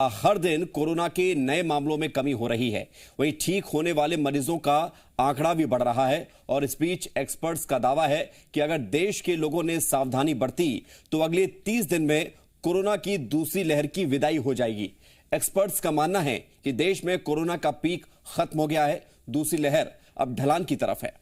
हर दिन कोरोना के नए मामलों में कमी हो रही है। वहीं ठीक होने वाले मरीजों का आंकड़ा भी बढ़ रहा है और इस बीच एक्सपर्ट्स का दावा है कि अगर देश के लोगों ने सावधानी बरती तो अगले 30 दिन में कोरोना की दूसरी लहर की विदाई हो जाएगी। एक्सपर्ट्स का मानना है कि देश में कोरोना का पीक खत्म हो गया है, दूसरी लहर अब ढलान की तरफ है।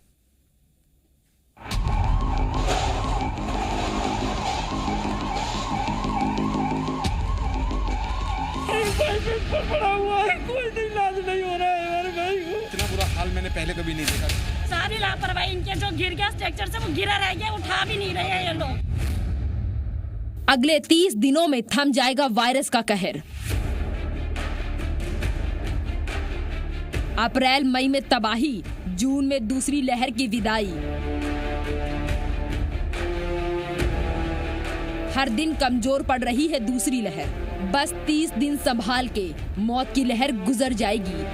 पड़ा हुआ है, कोई इलाज नहीं हो रहा है हमारे भाई को। इतना बुरा हाल मैंने पहले कभी नहीं देखा। सारी लापरवाही, इनके जो गिर गया स्ट्रक्चर से वो गिरा रह गया, उठा भी नहीं रहे हैं ये लोग। अगले 30 दिनों में थम जाएगा वायरस का कहर। अप्रैल मई में तबाही, जून में दूसरी लहर की विदाई। हर दिन कमजोर पड़ रही है दूसरी लहर। बस 30 दिन संभाल के मौत की लहर गुजर जाएगी।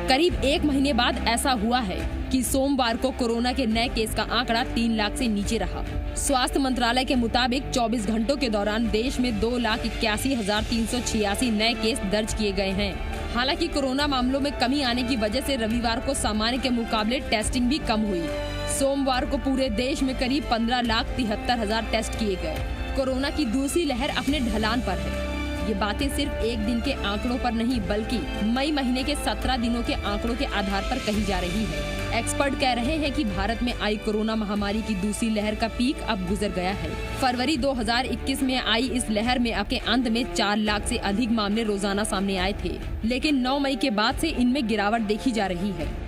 करीब 1 महीने बाद ऐसा हुआ है कि सोमवार को कोरोना के नए केस का आंकड़ा 3 लाख से नीचे रहा। स्वास्थ्य मंत्रालय के मुताबिक 24 घंटों के दौरान देश में 2,81,386 नए केस दर्ज किए गए हैं। हालांकि कोरोना मामलों में कमी आने की वजह से रविवार को सामान्य के मुकाबले टेस्टिंग भी कम हुई। सोमवार को पूरे देश में करीब 15,73,000 टेस्ट किए गए। कोरोना की दूसरी लहर अपने ढलान पर है। ये बातें सिर्फ एक दिन के आंकड़ों पर नहीं बल्कि मई महीने के 17 दिनों के आंकड़ों के आधार पर कही जा रही है। एक्सपर्ट कह रहे हैं कि भारत में आई कोरोना महामारी की दूसरी लहर का पीक अब गुजर गया है। फरवरी 2021 में आई इस लहर में अब के अंत में 4 लाख से अधिक मामले रोजाना सामने आए थे, लेकिन 9 मई के बाद से इनमें गिरावट देखी जा रही है।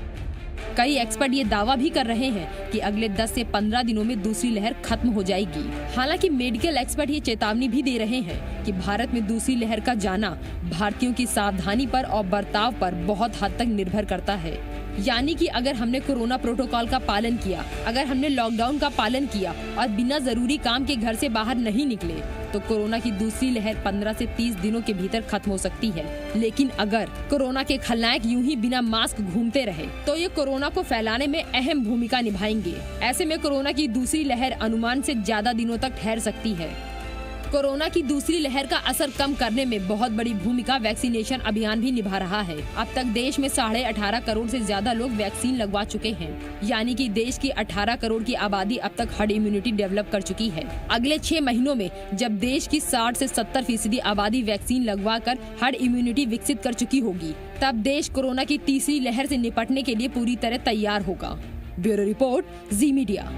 कई एक्सपर्ट ये दावा भी कर रहे हैं कि अगले 10 से 15 दिनों में दूसरी लहर खत्म हो जाएगी। हालांकि मेडिकल एक्सपर्ट ये चेतावनी भी दे रहे हैं कि भारत में दूसरी लहर का जाना भारतीयों की सावधानी पर और बर्ताव पर बहुत हद तक निर्भर करता है। यानी कि अगर हमने कोरोना प्रोटोकॉल का पालन किया, अगर हमने लॉकडाउन का पालन किया और बिना जरूरी काम के घर से बाहर नहीं निकले, तो कोरोना की दूसरी लहर 15 से 30 दिनों के भीतर खत्म हो सकती है। लेकिन अगर कोरोना के खलनायक यूं ही बिना मास्क घूमते रहे तो ये कोरोना को फैलाने में अहम भूमिका निभाएंगे। ऐसे में कोरोना की दूसरी लहर अनुमान से ज्यादा दिनों तक ठहर सकती है। कोरोना की दूसरी लहर का असर कम करने में बहुत बड़ी भूमिका वैक्सीनेशन अभियान भी निभा रहा है। अब तक देश में 18.5 करोड़ से ज्यादा लोग वैक्सीन लगवा चुके हैं, यानी कि देश की 18 करोड़ की आबादी अब तक हर्ड इम्यूनिटी डेवलप कर चुकी है। अगले 6 महीनों में जब देश की 60 से 70% आबादी वैक्सीन लगवा कर हर्ड इम्यूनिटी विकसित कर चुकी होगी, तब देश कोरोना की तीसरी लहर से निपटने के लिए पूरी तरह तैयार होगा। ब्यूरो रिपोर्ट, जी मीडिया।